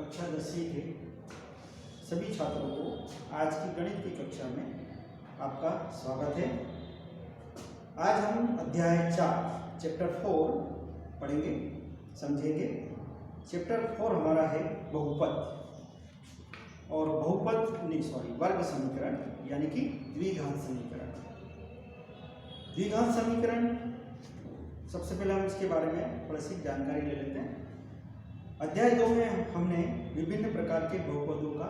कक्षा 10वीं के सभी छात्रों को आज की गणित की कक्षा में आपका स्वागत है। आज हम अध्याय 4 चैप्टर 4 पढ़ेंगे, समझेंगे। चैप्टर 4 हमारा है बहुपद और वर्ग समीकरण यानी कि द्विघात समीकरण। द्विघात समीकरण, सबसे पहले हम इसके बारे में थोड़ी सी जानकारी ले लेते हैं। अध्याय 2 में हमने विभिन्न प्रकार के बहुपदों का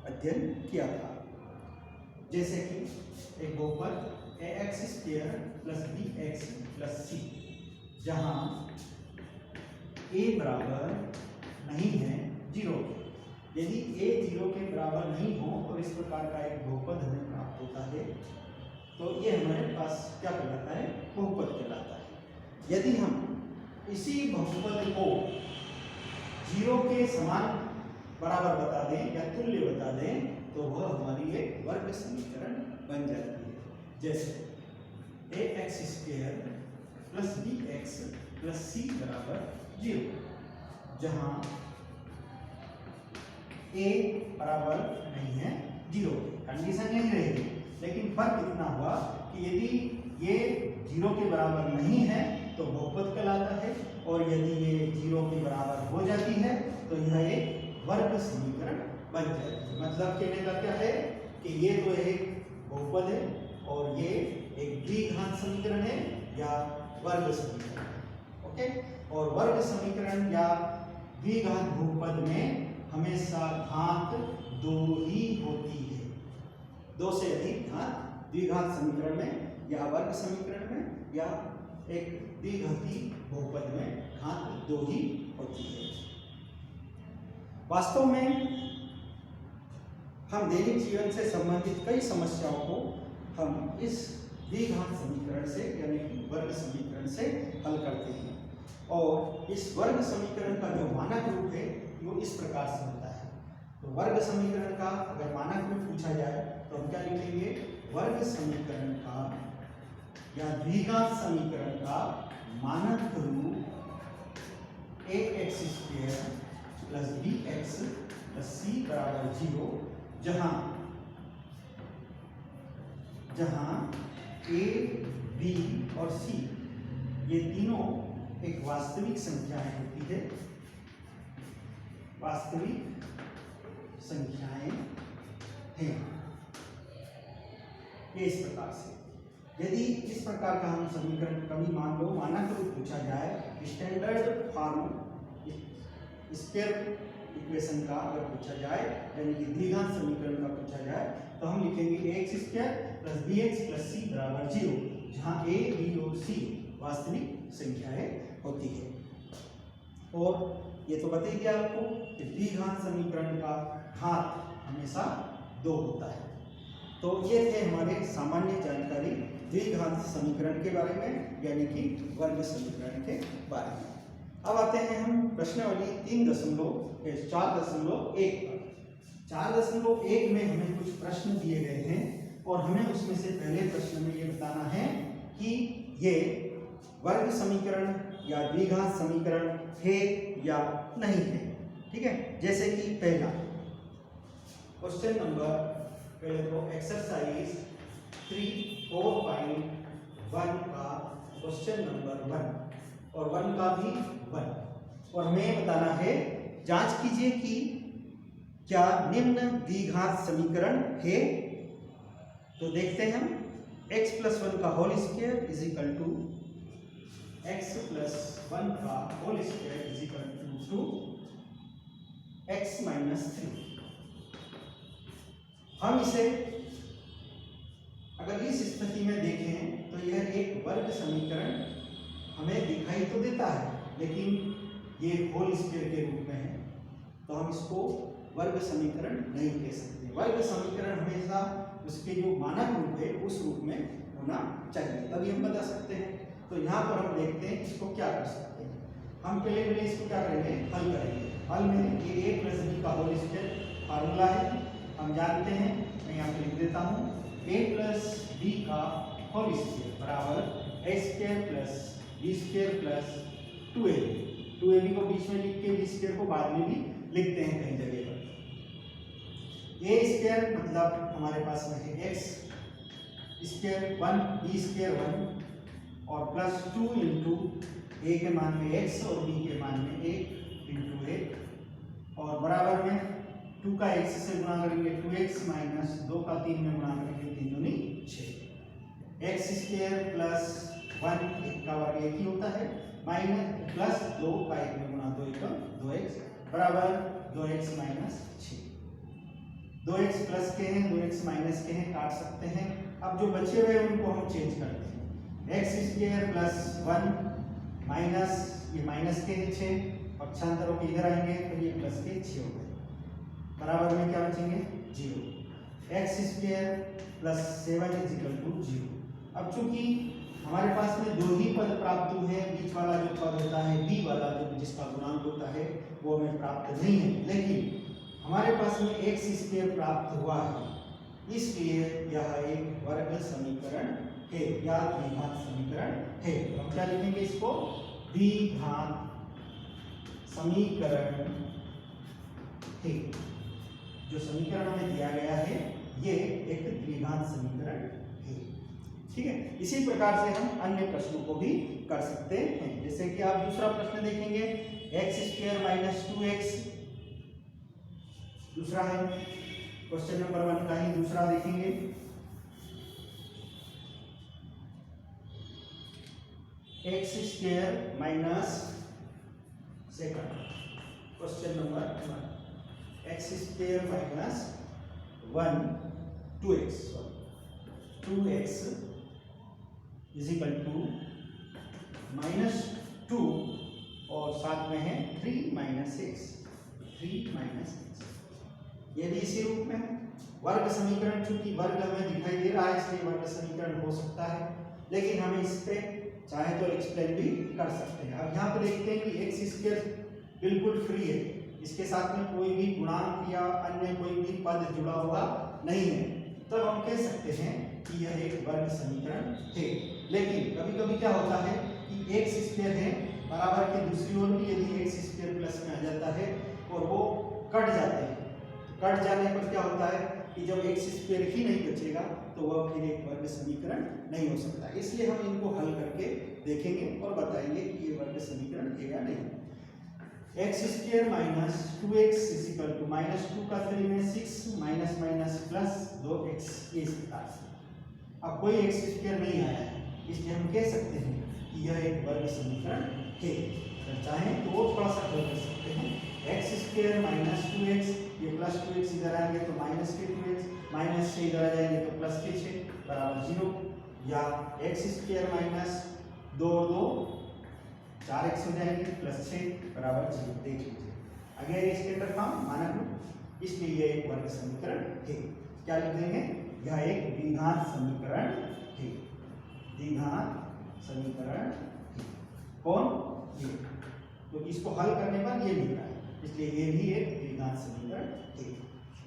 अध्ययन किया था, जैसे कि एक बहुपद ax² + bx + c, जहाँ a बराबर नहीं है 0। यदि a 0 के बराबर नहीं हो तो इस प्रकार का एक बहुपद हमें प्राप्त होता है, तो ये हमारे पास क्या कहलाता है? बहुपद कहलाता है। यदि हम इसी बहुपद को 0 के समान बराबर बता दें या तुल्य बता दें तो वह हमारी एक वर्ग समीकरण बन जाती है। जैसे ax² + bx + c बराबर 0, जहाँ a बराबर नहीं है 0, कंडीशन यही रहेगी। लेकिन फर्क इतना हुआ कि यदि ये 0 के बराबर नहीं है तो बहुपद कहलाता है, और यदि ये 0 के बराबर हो जाती है तो यह एक वर्ग समीकरण बन जाती है। मतलब कहने का क्या है कि ये तो एक बहुपद है और ये एक द्विघात समीकरण है या वर्ग समीकरण है। ओके, और वर्ग समीकरण या द्विघात बहुपद में हमेशा घात 2 ही होती है। 2 से अधिक घात द्विघात समीकरण में या वर्ग समीकरण में या एक द्विघाती बहुपद में घात 2 ही होती है। वास्तव में हम दैनिक जीवन से संबंधित कई समस्याओं को हम इस द्विघात समीकरण से यानी कि वर्ग समीकरण से हल करते हैं, और इस वर्ग समीकरण का जो मानक रूप है वो इस प्रकार से होता है। तो वर्ग समीकरण का अगर मानक रूप पूछा जाए तो हम क्या लिखेंगे? वर्ग समीकरण का या द्विघात समीकरण का मानक रूप ax² + bx + c बराबर 0, जहां a, b और c ये तीनों एक वास्तविक संख्याएं होती है। वास्तविक संख्याएं हैं ये इस प्रकार से। यदि इस प्रकार का हम समीकरण कभी मान लो मानक रूप पूछा जाए, स्टैंडर्ड फॉर्म स्क्वायर इक्वेशन का अगर पूछा जाए यानी कि द्विघात समीकरण का पूछा जाए तो हम लिखेंगे ax² + bx + c बराबर 0, जहाँ a, b और c वास्तविक संख्याएं होती है। और ये तो बता ही दिया आपको कि द्विघात समीकरण का घात हमेशा 2 होता है। तो ये थे हमारे सामान्य जानकारी द्विघात समीकरण के बारे में यानी कि वर्ग समीकरण के बारे में। अब आते हैं हम प्रश्नावली 4.1 पर। 4.1 में हमें कुछ प्रश्न दिए गए हैं और हमें उसमें से पहले प्रश्न में ये बताना है कि ये वर्ग समीकरण या द्विघात समीकरण है या नहीं है। ठीक है, जैसे कि पहला क्वेश्चन नंबर, पहले तो एक्सरसाइज 3.4.1 का क्वेश्चन नंबर 1 और 1 का भी 1, और हमें बताना है जांच कीजिए कि क्या निम्न द्विघात समीकरण है। तो देखते हैं हम x + 1 का होल स्क्वायर = x + 1 का होल स्क्वायर = x - 3। हम इसे अगर इस स्थिति में देखें तो यह एक वर्ग समीकरण हमें दिखाई तो देता है, लेकिन ये होल स्क्वायर के रूप में है, तो हम इसको वर्ग समीकरण नहीं कह सकते। वर्ग समीकरण हमेशा उसके जो मानक रूप है उस रूप में होना चाहिए, तभी हम बता सकते हैं। तो यहाँ पर हम देखते हैं इसको क्या कर सकते हैं। हम पहले इसको क्या करेंगे? हल करेंगे। हल में a + b का होल स्क्वायर फार्मूला है, हम जानते हैं। मैं यहाँ पे लिख देता हूँ a + b का होल स्क्वायर बराबर a² + b² + 2ab। 2ab को बीच में लिख के b² को बाद में भी लिखते हैं कहीं जगह पर। ए स्क्वायर मतलब हमारे पास में है एक्स स्क्वायर 1, बी स्क्वायर 1 और प्लस 2 इंटू ए के मान में x और b के मान में 1 इंटू ए और बराबर में 2 का x से गुणा करेंगे 2x माइनस 2 का 3 में गुणा करेंगे 3 दूनी 6 x स्क्वायर प्लस 1 1 का वर्ग 1 ही होता है माइनस प्लस 2 का 1 में गुणा 2 1 2x बराबर 2x माइनस 6। 2x प्लस के हैं 2x माइनस के हैं काट सकते हैं। अब जो बचे हुए उनको हम चेंज करते हैं। x स्क्वायर प्लस 1 माइनस ये माइनस के 6 पक्षांतरों के इधर आएंगे तो ये प्लस के 6 हो गए बराबर में क्या बचेंगे 0। x square plus 7 is equal to 0। अब चूंकि हमारे पास में दो ही पद प्राप्त हुए हैं, बीच वाला जो पद होता है b वाला जो जिसका गुणांक होता है वो हमें प्राप्त नहीं है, लेकिन हमारे पास में x स्क्वायर प्राप्त हुआ है, इसलिए यह एक वर्ग समीकरण है या द्विघात समीकरण है। तो हम क्या लिखेंगे इसको द्विघात समीकरण है। जो समीकरण हमें दिया गया है ये एक द्विघात समीकरण है। ठीक है, इसी प्रकार से हम अन्य प्रश्नों को भी कर सकते हैं। जैसे कि आप दूसरा प्रश्न देखेंगे एक्स स्क्वायर माइनस 2x, दूसरा है क्वेश्चन नंबर 1 का ही दूसरा देखेंगे x square minus second question number 1 x square minus 2x is equal to -2 और साथ में है 3 माइनस x। ये भी इसी रूप में वर्ग समीकरण, चूंकि वर्ग हमें दिखाई दे रहा है इसलिए वर्ग समीकरण हो सकता है, लेकिन हम इस पे चाहे तो एक्सप्लेन भी कर सकते हैं। अब यहाँ पे देखते हैं कि एक्स स्क्वायर बिल्कुल फ्री है, इसके साथ में कोई भी गुणांक या अन्य कोई भी पद जुड़ा हुआ नहीं है, तब हम कह सकते हैं कि यह एक वर्ग समीकरण है। लेकिन कभी कभी क्या होता है कि एक्स स्क्वायर है बराबर के दूसरी ओर भी यदि एक्स स्क्वायर प्लस में आ जाता है और वो कट जाते हैं, कट जाने पर क्या होता है कि जब एक्स स्क्वायर ही नहीं बचेगा तो वह फिर एक वर्ग समीकरण नहीं हो सकता। इसलिए हम इनको हल करके देखेंगे और बताएंगे कि ये वर्ग समीकरण है या नहीं। X square minus 2x is equal to -2 का 3 में 6 माइनस माइनस प्लस 2x, ये इस प्रकार से। अब कोई एक्स स्क्वायर नहीं आया है, इसलिए हम कह सकते हैं कि यह एक वर्ग समीकरण है। अगर चाहें तो थोड़ा सा हल कर सकते हैं। एक्स स्क्वायर माइनस 2x, ये प्लस 2x इधर आएंगे तो माइनस के 2x, माइनस से इधर आ जाएंगे तो प्लस के 6 बराबर 0, या एक्स स्क्वायर माइनस 2 2 4x हो जाएंगे प्लस 6 बराबर 0। देख लीजिए अगेन स्टैंडर्ड फॉर्म मानक रूप, इसलिए यह एक वर्ग समीकरण है। क्या लिख देंगे, यह एक द्विघात समीकरण है। द्विघात समीकरण है। कौन ये, तो इसको हल करने पर ये मिल रहा है, इसलिए ये भी एक द्विघात समीकरण है।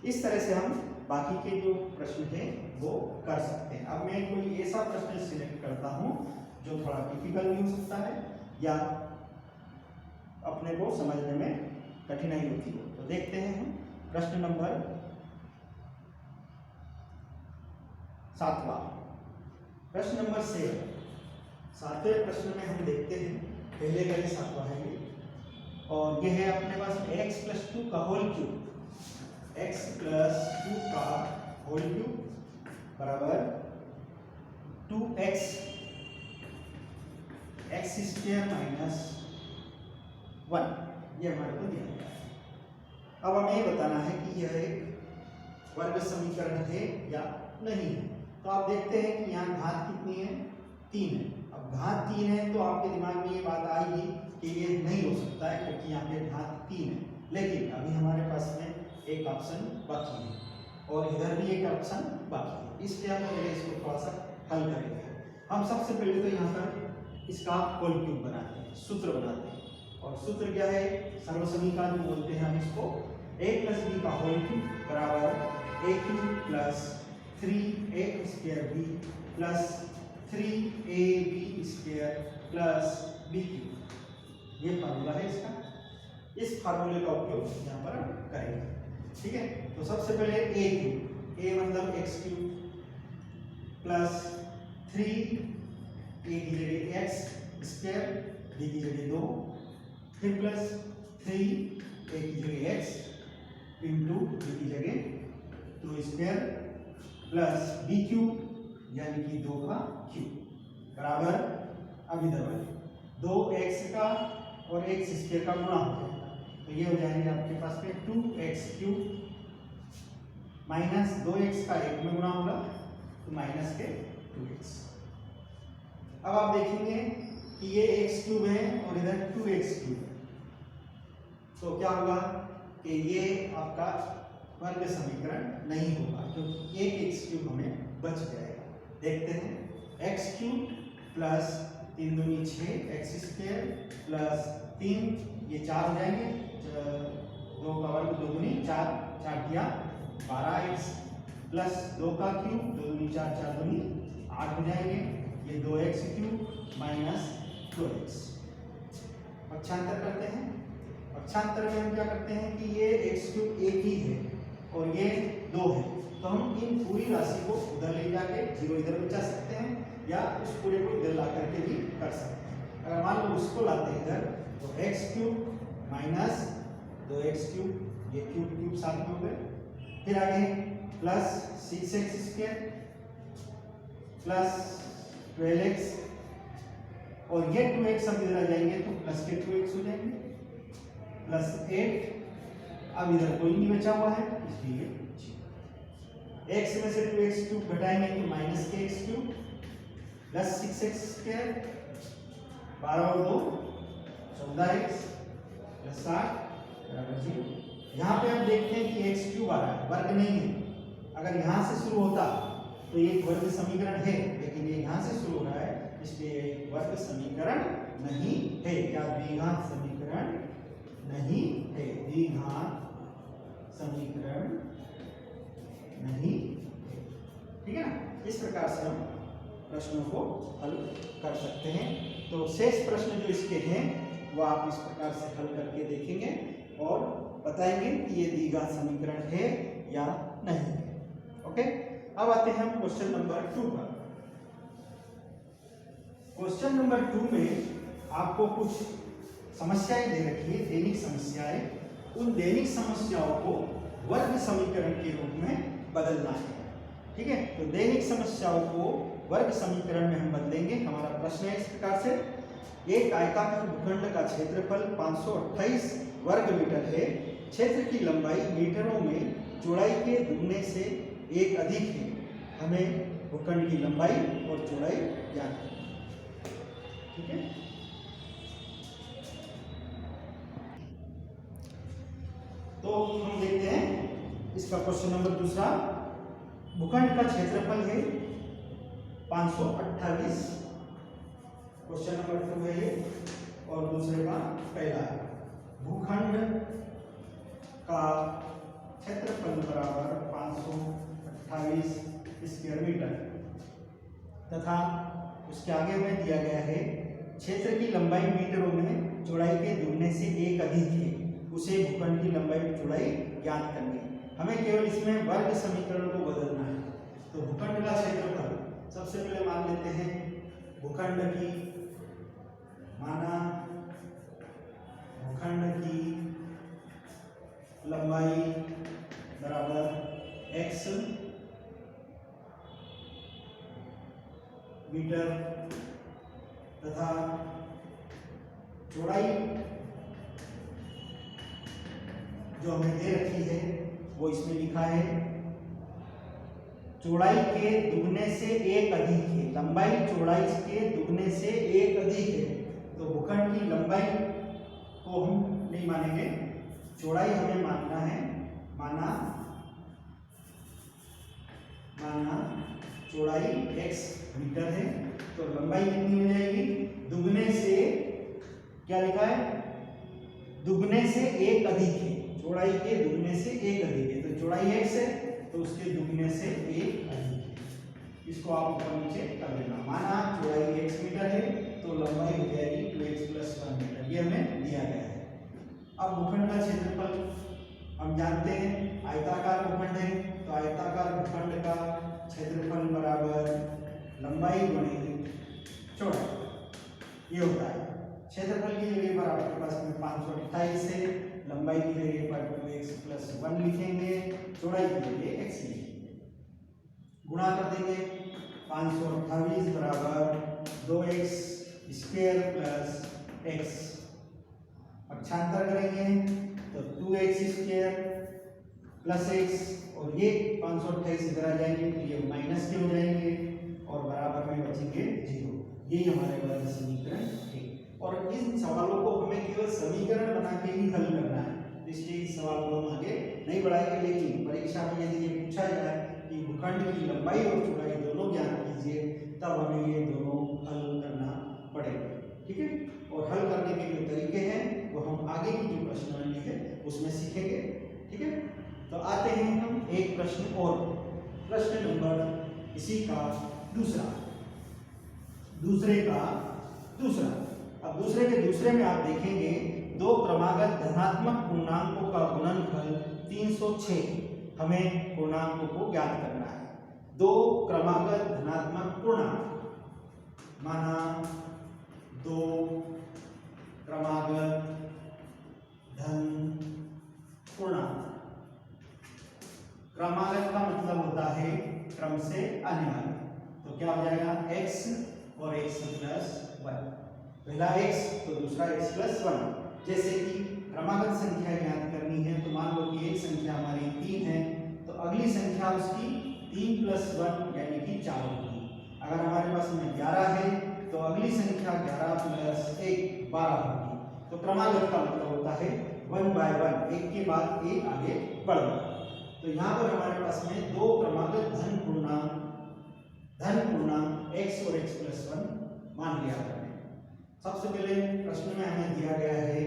इस तरह से हम बाकी के जो प्रश्न थे वो कर सकते हैं। अब मैं कोई ऐसा प्रश्न सिलेक्ट करता हूँ जो थोड़ा डिफिकल्ट भी हो सकता है या अपने को समझने में कठिनाई होती है। तो देखते हैं हम प्रश्न नंबर 7वां, प्रश्न नंबर 7। 7वें प्रश्न में हम देखते हैं, पहले का ही 7वां है ये, और ये है अपने पास x प्लस 2 का होल क्यूब, x प्लस 2 का होल क्यूब बराबर 2x एक्स स्क्वायर माइनस 1, ये हमारे को दिया गया है। अब हमें ये बताना है कि यह एक वर्ग समीकरण है या नहीं है। तो आप देखते हैं कि यहाँ घात कितनी है, 3 है। अब घात 3 है तो आपके दिमाग में ये बात आएगी कि ये नहीं हो सकता है क्योंकि यहाँ पे घात 3 है, लेकिन अभी हमारे पास में एक ऑप्शन बाकी है और इधर भी एक ऑप्शन बाकी है, इसलिए हम पहले इसको थोड़ा सा हल करेंगे। हम सबसे पहले तो यहाँ पर इसका होल क्यूब बनाते हैं, सूत्र बनाते हैं, और सूत्र क्या है, सर्वसमीकरण बोलते हैं हम इसको। a प्लस बी का होल क्यूब बराबर a cube plus 3a square b plus 3ab square plus b cube, ये फॉर्मूला है इसका। इस फार्मूले का उपयोग यहाँ पर करेंगे। ठीक है, तो सबसे पहले ए क्यूब, ए मतलब एक्स क्यूब प्लस 3 ए की जगह एक्स स्क्वायर, बी की जगह 2, फिर प्लस 3 ए की जगह एक्स इंटू बी की जगह 2 स्क्वायर प्लस बी क्यूब यानी कि 2 का क्यूब बराबर, अब इधर वाले 2x का और x स्क्वायर का गुणा हो जाएगा, तो ये हो जाएंगे आपके पास में 2x क्यूब माइनस 2x का 1 में गुणा होगा तो माइनस के 2x। अब आप देखेंगे कि ये x क्यूब है और इधर 2x क्यूब है, तो क्या होगा कि ये आपका वर्ग समीकरण नहीं होगा, क्योंकि एक x क्यूब हमें बच जाएगा। देखते हैं, x क्यूब प्लस 3 दूनी 6 एक्स स्क्वायर प्लस 3 ये 4 हो जाएंगे, 2 का वर्ग 2 दूनी 4, 4 किया 12x प्लस 2 का क्यूब 2 दूनी 4, 4 दूनी 8 हो जाएंगे, ये 2x क्यूब माइनस 2x। पक्षांतर करते हैं, पक्षांतर में हम क्या करते हैं कि ये x क्यूब एक ही है और ये 2 है, तो हम इन पूरी राशि को उधर ले जाके 0 इधर बचा सकते हैं या उस पूरे को इधर ला करके भी कर सकते हैं। अगर मान लो उसको लाते हैं इधर तो x cube minus 2x cube, ये क्यूब क्यूब साथ में हो गए, फिर आगे plus 6x square plus 12x और ये 2x हम इधर आ जाएंगे तो प्लस के 2x हो जाएंगे प्लस 8, अब इधर कोई नहीं बचा हुआ है इसलिए x में से 2x क्यूब घटाएंगे तो माइनस के x cube plus 6x square 12 और 2 14x प्लस 7 बराबर 0। यहाँ पे हम देखते हैं कि x क्यूब आ रहा है, वर्ग नहीं है। अगर यहाँ से शुरू होता तो ये वर्ग समीकरण है, लेकिन ये यहाँ से शुरू हो रहा है इसलिए वर्ग समीकरण नहीं है। क्या द्विघात समीकरण नहीं है, द्विघात समीकरण नहीं है। ठीक है ना, इस प्रकार से हम प्रश्नों को हल कर सकते हैं। तो शेष प्रश्न जो इसके हैं वो आप इस प्रकार से हल करके देखेंगे और बताएंगे कि ये द्विघात समीकरण है या नहीं है। ओके, अब आते हैं हम क्वेश्चन नंबर 2 पर। क्वेश्चन नंबर 2 में आपको कुछ समस्याएं दे रखी है, दैनिक समस्याएं। उन दैनिक समस्याओं को वर्ग समीकरण के रूप में बदलना है। ठीक है, तो दैनिक समस्याओं को वर्ग समीकरण में हम बदलेंगे। हमारा प्रश्न है इस प्रकार से, एक आयताकार भूखंड का क्षेत्रफल 528 वर्ग मीटर है, क्षेत्र की लंबाई मीटरों में चौड़ाई के दुगने से 1 अधिक है, हमें भूखंड की लंबाई और चौड़ाई ज्ञात करनी है। ठीक है, तो हम देखते हैं इसका क्वेश्चन नंबर दूसरा। भूखंड का क्षेत्रफल है 528, क्वेश्चन नंबर 2 है ये, और दूसरे का पहला है भूखंड का क्षेत्रफल बराबर 528 स्क्वायर मीटर तथा उसके आगे में दिया गया है क्षेत्र की लंबाई मीटरों में चौड़ाई के दुगने से 1 अधिक है, उसे भूखंड की लंबाई और चौड़ाई ज्ञात करनी है। हमें केवल इसमें वर्ग समीकरण को बदलना है। तो भूखंड का क्षेत्रफल सबसे पहले मान लेते हैं, भूखंड की माना भूखंड की लंबाई बराबर x मीटर तथा चौड़ाई जो हमें दे रखी है वो इसमें लिखा है चौड़ाई के दुगने से 1 अधिक है, लंबाई चौड़ाई के दुगने से 1 अधिक है। तो भूखंड की लंबाई को हम नहीं मानेंगे, चौड़ाई हमें मानना है। माना चौड़ाई x मीटर है, तो लंबाई कितनी हो जाएगी, दुगने से क्या लिखा है, दुगने से 1 अधिक है, चौड़ाई के दुगने से 1 अधिक है। तो चौड़ाई x है तो उसके दुगने से 1 अधिक है, इसको आप ऊपर नीचे कर लेना। माना चौड़ाई x मीटर है तो लंबाई हो जाएगी 2x + 1 मीटर, ये हमें दिया गया है। अब भूखंड का क्षेत्रफल हम जानते हैं, आयताकार भूखंड है तो आयताकार भूखंड का क्षेत्रफल बराबर लंबाई गुणे चौड़ाई, ये होता है। क्षेत्रफल की जगह पर आपके पास में 528 है, लंबाई की जगह पर 2x + 1 लिखेंगे, चौड़ाई की जगह x लिखेंगे, गुणा कर देंगे 528 बराबर 2x स्क्वायर प्लस x, पक्षांतर करेंगे तो 2x स्क्वायर प्लस x, और ये 528 इधर आ जाएंगे तो ये माइनस के हो जाएंगे और बराबर में बचेंगे 0। यही हमारे वाला समीकरण है। और इन सवालों को हमें केवल समीकरण बना के ही हल करना है, इसलिए इस सवाल को हम आगे नहीं बढ़ाएंगे। लेकिन परीक्षा में यदि ये पूछा जाए कि भूखंड की लंबाई और चौड़ाई दोनों ज्ञात कीजिए, तब हमें ये दोनों हल करना पड़ेगा, ठीक है। और हल करने के जो तरीके हैं वो हम आगे की जो प्रश्नावली है उसमें सीखेंगे, ठीक है। तो आते हैं हम एक प्रश्न और, प्रश्न नंबर इसी का दूसरा। अब दूसरे के दूसरे में आप देखेंगे दो क्रमागत धनात्मक पूर्णांकों का गुणनफल 306, हमें पूर्णांकों को ज्ञात करना है। दो क्रमागत धनात्मक पूर्णांक, माना दो क्रमागत धन पूर्णांक। क्रमागत का मतलब होता है क्रम से आने वाले, तो क्या हो जाएगा x और x + 1, पहला x तो दूसरा x + 1। जैसे कि क्रमागत संख्या ज्ञात करनी है तो मान लो कि एक संख्या हमारी 3 है तो अगली संख्या उसकी 3 + 1 यानी कि 4 होगी। अगर हमारे पास में 11 है तो अगली संख्या 11 + 1 12 होगी। तो क्रमागत का मतलब होता है 1 by 1, एक के बाद एक आगे बढ़ना। तो यहाँ पर हमारे पास में दो क्रमागत धन पूर्णांक x और x + 1 मान लिया हमने। सबसे पहले प्रश्न में हमें दिया गया है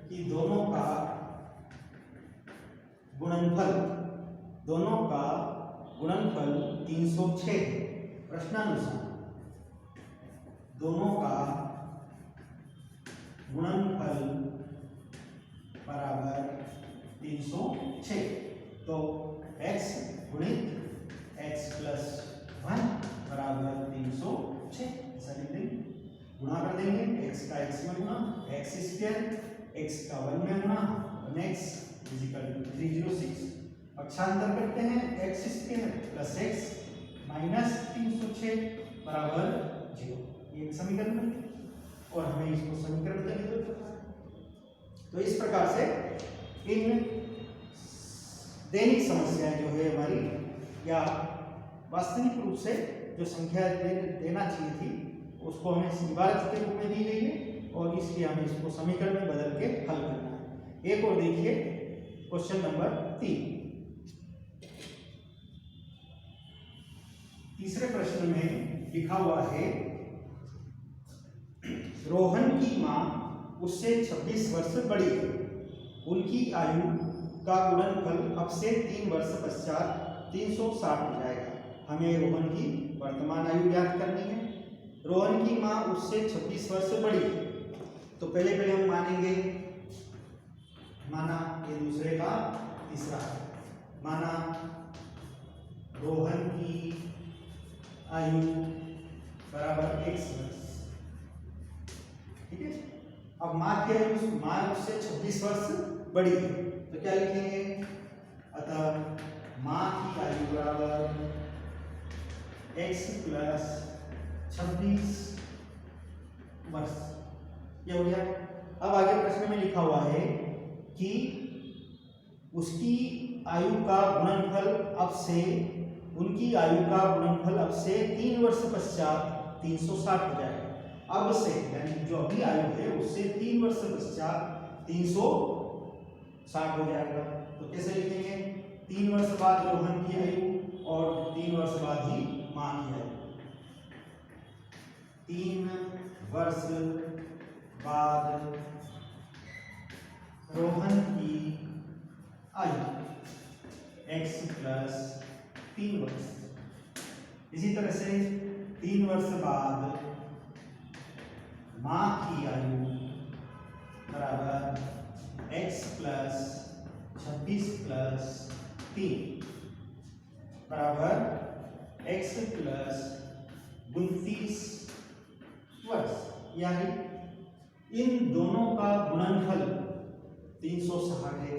कि दोनों का गुणनफल 306 है। प्रश्नानुसार दोनों का गुणनफल बराबर 306, तो x गुणित x + 1 बराबर 306, ऐसा लिख देंगे। गुणा कर देंगे, x का x में गुणा, x स्क्वायर, x का 1 में गुणा, 1x = 306। पक्षांतर करते हैं, x square plus x minus 306 बराबर 0, ये एक समीकरण है और हमें इसको समीकरण करने की जरूरत है। तो इस प्रकार से इन दैनिक समस्याएं जो है हमारी, या वास्तविक रूप से जो संख्या देना चाहिए थी उसको हमें निवारक के रूप में दी गई है और इसलिए हमें इसको समीकरण में बदल के हल करना है। एक और देखिए क्वेश्चन नंबर 3। तीसरे प्रश्न में लिखा हुआ है रोहन की मां उससे 26 वर्ष बड़ी है, उनकी आयु का गुणनफल अब से 3 वर्ष पश्चात 360 हो जाएगा। हमें रोहन की वर्तमान आयु ज्ञात करनी है। रोहन की मां उससे 26 वर्ष बड़ी है, तो पहले हम मानेंगे, माना ये दूसरे का तीसरा है, माना रोहन की आयु बराबर x वर्ष, ठीक है। अब मां की आयु, मां उससे 26 वर्ष बड़ी है, तो क्या लिखेंगे, अतः मां की आयु बराबर x + 26 वर्ष, ये हो गया। अब आगे प्रश्न में लिखा हुआ है कि उसकी आयु का गुणनफल अब से, उनकी आयु का गुणनफल अब से 3 वर्ष पश्चात 360 हो जाएगा। अब से यानी जो अभी आयु है उससे 3 वर्ष पश्चात 360 हो जाएगा। तो कैसे लिखेंगे, 3 वर्ष बाद रोहन की आयु और 3 वर्ष बाद ही मां की आयु। 3 वर्ष बाद रोहन की आयु x + 3 वर्ष। इसी तरह से 3 वर्ष बाद मां की आयु बराबर x प्लस 26 प्लस 3 बराबर x प्लस 29 वर्ष, यानी इन दोनों का गुणनफल 360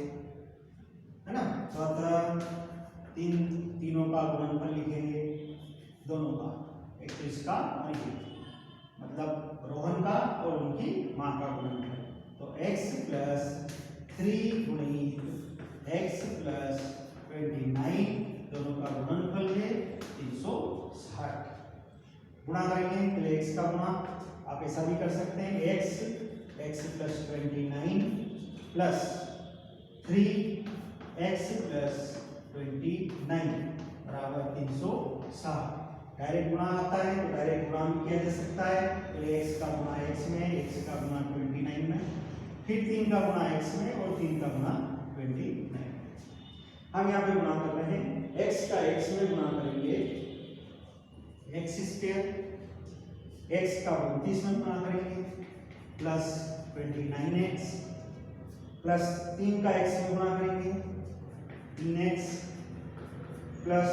है ना। तो अतः तीनों का गुणनफल लिखेंगे, दोनों का, एक तो इसका और ये, मतलब रोहन का और उनकी माँ का गुणनफल। तो x प्लस 3 गुणित x प्लस 29 दोनों का गुणनफल है 360। गुणा करेंगे, पहले x का गुणा आप ऐसा भी कर सकते हैं, x plus 29 plus 3x plus 29 बराबर 360। डायरेक्ट गुणा आता है तो डायरेक्ट गुणा भी किया जा सकता है, पहले x का गुणा x में, x का गुणा 29 में, फिर 3 का गुणा x में और 3 का गुणा 29। हम यहाँ पे गुणा कर रहे हैं, x का x में गुणा करेंगे x स्क्वायर, x का 29 में गुणा करेंगे प्लस 29x प्लस 3 का x में गुणा करेंगे 3x प्लस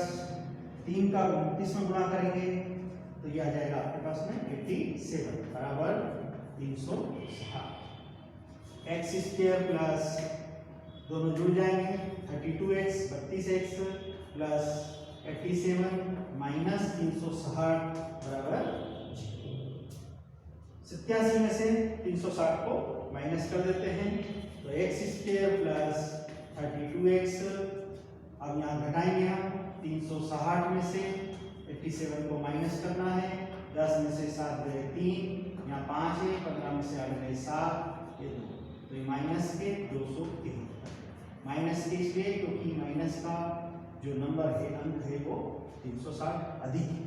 3 का 29 में गुणा करेंगे तो ये आ जाएगा आपके पास में 87 बराबर 360। x स्क्वायर प्लस दोनों जुड़ जाएंगे 32x 32x प्लस 87 माइनस 360 बराबर 87 में से 360 को माइनस कर देते हैं तो x स्क्वायर प्लस 32x, अब यहाँ घटाएंगे हम 360 में से 87 को माइनस करना है, 10 में से 7 गए 3, यहाँ 5 है, 15 में से 8 गए 7, ये 2, तो ये माइनस के 203, माइनस के इसलिए क्योंकि माइनस का जो नंबर है, अंक है, वो 360 अधिक है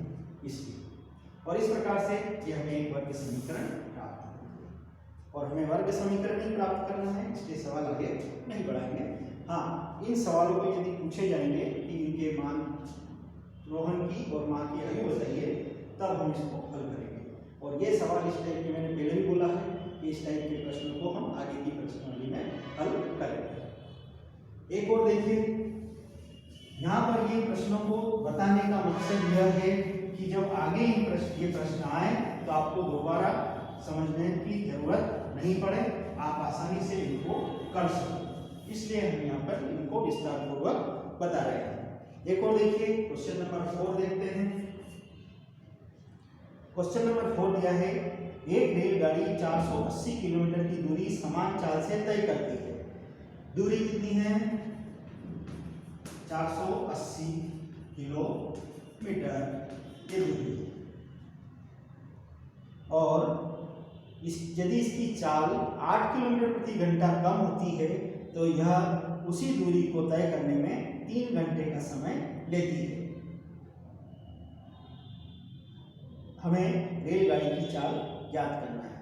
इसलिए। और इस प्रकार से ये हमें एक वर्ग समीकरण प्राप्त है और हमें वर्ग समीकरण ही प्राप्त करना है, इसलिए सवाल आगे नहीं बढ़ाएंगे। हाँ, इन सवालों को यदि पूछे जाएंगे कि इनके मान रोहन की और माँ की आयु बताइए, तब हम इसको हल करेंगे। और ये सवाल इस टाइप के मैंने पहले भी बोला है कि इस टाइप के प्रश्नों को हम आगे की प्रश्नावली में हल करेंगे। एक और देखिए, यहाँ पर ये प्रश्नों को बताने का मकसद यह है कि जब आगे ये प्रश्न आए तो आपको दोबारा समझने की जरूरत नहीं पड़े, आप आसानी से इनको कर सकें, इसलिए हम यहाँ पर इनको विस्तार पूर्वक बता रहे हैं। एक और देखिए, क्वेश्चन नंबर 4 देखते हैं। क्वेश्चन नंबर 4 दिया है, एक रेलगाड़ी 480 किलोमीटर की दूरी समान चाल से तय करती है। दूरी कितनी है? 480 किलोमीटर ये दूरी है और यदि इसकी चाल 8 किलोमीटर प्रति घंटा कम होती है तो यह उसी दूरी को तय करने में 3 घंटे का समय लेती है। हमें रेलगाड़ी की चाल ज्ञात करना है।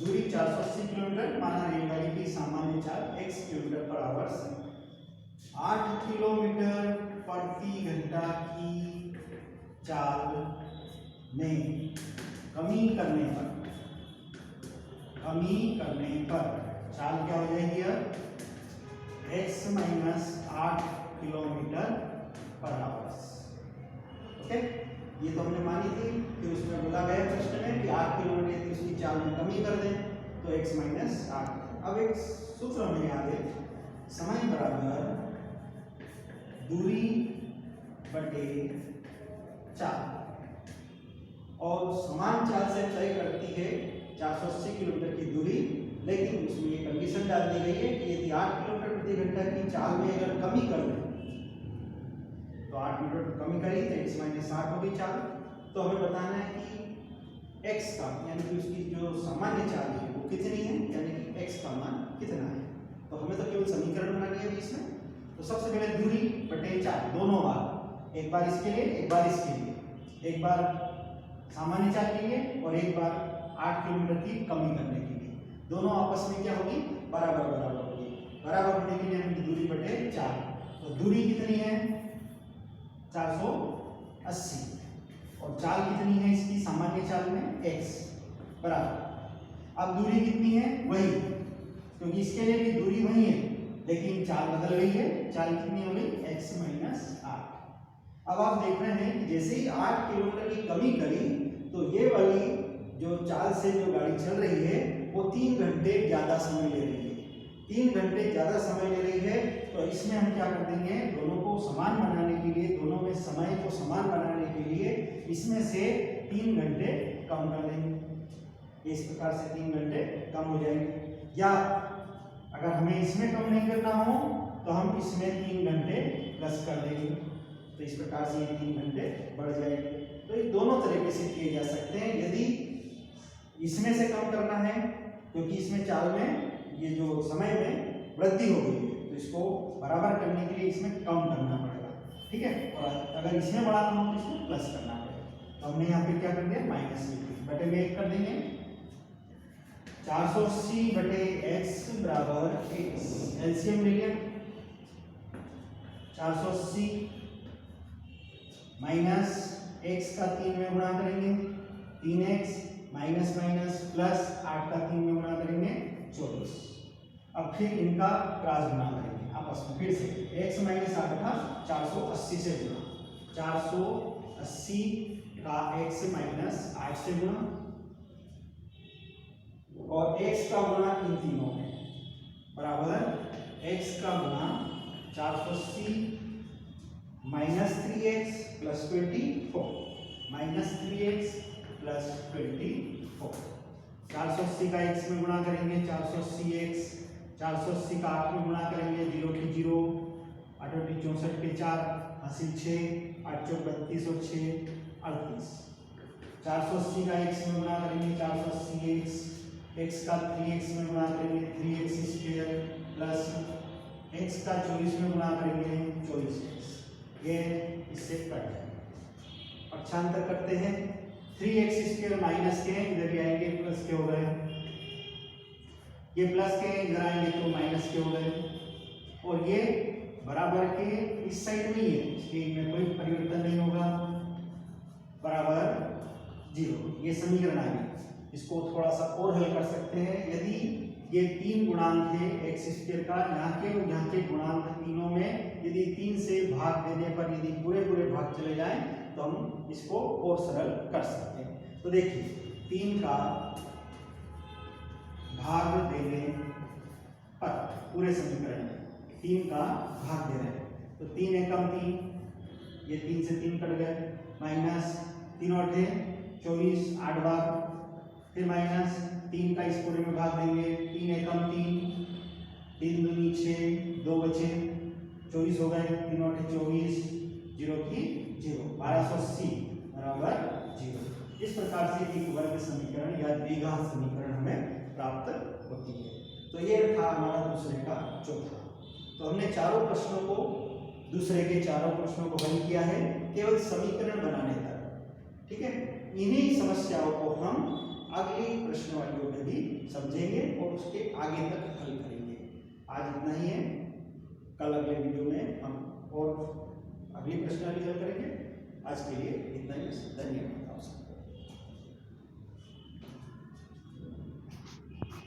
दूरी 480 किलोमीटर, माना रेलगाड़ी की सामान्य चाल x किलोमीटर पर आवर्स 8 किलोमीटर प्रति घंटा की चाल में कमी करने पर चाल क्या हो जाएगी? x माइनस 8 किलोमीटर पर आवर्स। ओके, ये तो हमने मानी थी, फिर उसमें बोला गया प्रश्न में कि 8 किलोमीटर की उसकी चाल में कमी कर दें तो x माइनस 8। अब एक सूत्र हमें याद है, समय बराबर दूरी बटे चाल, और समान चाल से तय करती है 480 किलोमीटर की दूरी, लेकिन उसमें ये कंडीशन डाल दी गई है कि यदि 8 किलोमीटर प्रति घंटा की चाल में अगर कमी कर दें तो 8 किलोमीटर कमी करी तो x माइनस 8 होगी चाल। तो हमें बताना है कि x का यानी कि उसकी जो सामान्य चाल है वो कितनी है, यानी कि x का मान कितना है। तो हमें तो केवल समीकरण बनानी है इसमें। तो सबसे पहले दूरी बटे चाल, दोनों बार, एक बार इसके लिए एक बार इसके लिए, एक बार सामान्य चाल के लिए और एक बार 8 किलोमीटर की कमी करने के लिए। दोनों आपस में क्या होगी, बराबर बराबर होगी। बराबर होने के लिए हम दूरी बटे 4, तो दूरी कितनी है 480 और चाल कितनी है इसकी सामान्य चाल में x बराबर। अब दूरी कितनी है वही, क्योंकि इसके लिए भी दूरी वही है लेकिन चाल बदल गई है। चाल कितनी हो गई x माइनस 8। अब आप देख रहे हैं कि जैसे ही 8 किलोमीटर की कमी करी तो ये वाली जो चाल से जो गाड़ी चल रही है वो 3 घंटे ज़्यादा समय ले रही है। 3 घंटे ज़्यादा समय ले रही है तो इसमें हम क्या कर देंगे, दोनों को समान बनाने के लिए, दोनों में समय को समान बनाने के लिए इसमें से 3 घंटे कम कर देंगे। इस प्रकार से 3 घंटे कम हो जाएंगे। या अगर हमें इसमें कम नहीं करना हो तो हम इसमें 3 घंटे प्लस कर देंगे, तो इस प्रकार से ये 3 घंटे बढ़ जाएंगे। तो ये दोनों तरीके से किए जा सकते हैं। यदि इसमें से कम करना है क्योंकि इसमें चाल में ये जो समय में वृद्धि हो गई है तो इसको बराबर करने के लिए इसमें कम करना पड़ेगा, ठीक है। और अगर इसमें बढ़ाना हो तो इसमें प्लस करना पड़ेगा। तो हमने यहाँ पे क्या कर दिया माइनस बटे में 1 कर देंगे। 480 बटे x बराबर x, एलसीएम ले लिया 480 माइनस x का 3 में गुणा करेंगे 3x माइनस माइनस प्लस 8 का 3 में गुणा करेंगे 24। अब फिर इनका क्रॉस गुणा करेंगे आपस में फिर से x माइनस 8 था 480 से गुणा, 480 का x माइनस 8 से गुणा और x का गुणा इन तीनों में बराबर x का गुणा 480 minus 3x plus 24 minus 3x plus 24। 480 का x में गुणा करेंगे 480x, 480 का 8 में गुणा करेंगे 0 की 0, 8 64 के 4 हासिल 6, 8 चौक 32 और 6 38। 480 का x में गुणा करेंगे 480x, x का 3x में गुणा करेंगे 3x स्क्वायर प्लस x का 24 में गुणा करेंगे 24x। ये इससे कट जाए, पक्षांतर करते हैं 3x स्क्वायर माइनस के इधर भी आएंगे प्लस के हो गए, ये प्लस के इधर आएंगे तो माइनस के हो गए और ये बराबर के इस साइड में ही है, इसके में कोई परिवर्तन नहीं होगा बराबर 0। ये समीकरण आ गया। इसको थोड़ा सा और हल कर सकते हैं। यदि ये 3 गुणांक है x स्क्वायर का, यहाँ के गुणांक तीनों में यदि 3 से भाग देने पर यदि पूरे पूरे भाग चले जाएं तो हम इसको और सरल कर सकते हैं। तो देखिए 3 का भाग देने पर पूरे समीकरण में 3 का भाग दे रहे हैं तो 3 एकम 3, ये 3 से 3 कट गए, माइनस 3 और 24 8 बार, फिर माइनस 3 का इस पूरे में भाग देंगे 3 एकम 3, 3 दूनी 6, 2 बचे 24 हो गए, 3 और 24, 0 की 0, 1280 बराबर 0। इस प्रकार से एक वर्ग समीकरण या द्विघात समीकरण हमें प्राप्त होती है। तो ये था हमारा दूसरे का चौथा। तो हमने चारों प्रश्नों को, दूसरे के चारों प्रश्नों को हल किया है केवल समीकरण बनाने तक, ठीक है। इन्हीं समस्याओं को हम अगली प्रश्नवालियों में भी समझेंगे और उसके आगे तक हल करेंगे। आज इतना ही है, कल अगले वीडियो में हम और अगली प्रश्नावली हल करेंगे। आज के लिए इतना ही, धन्यवाद।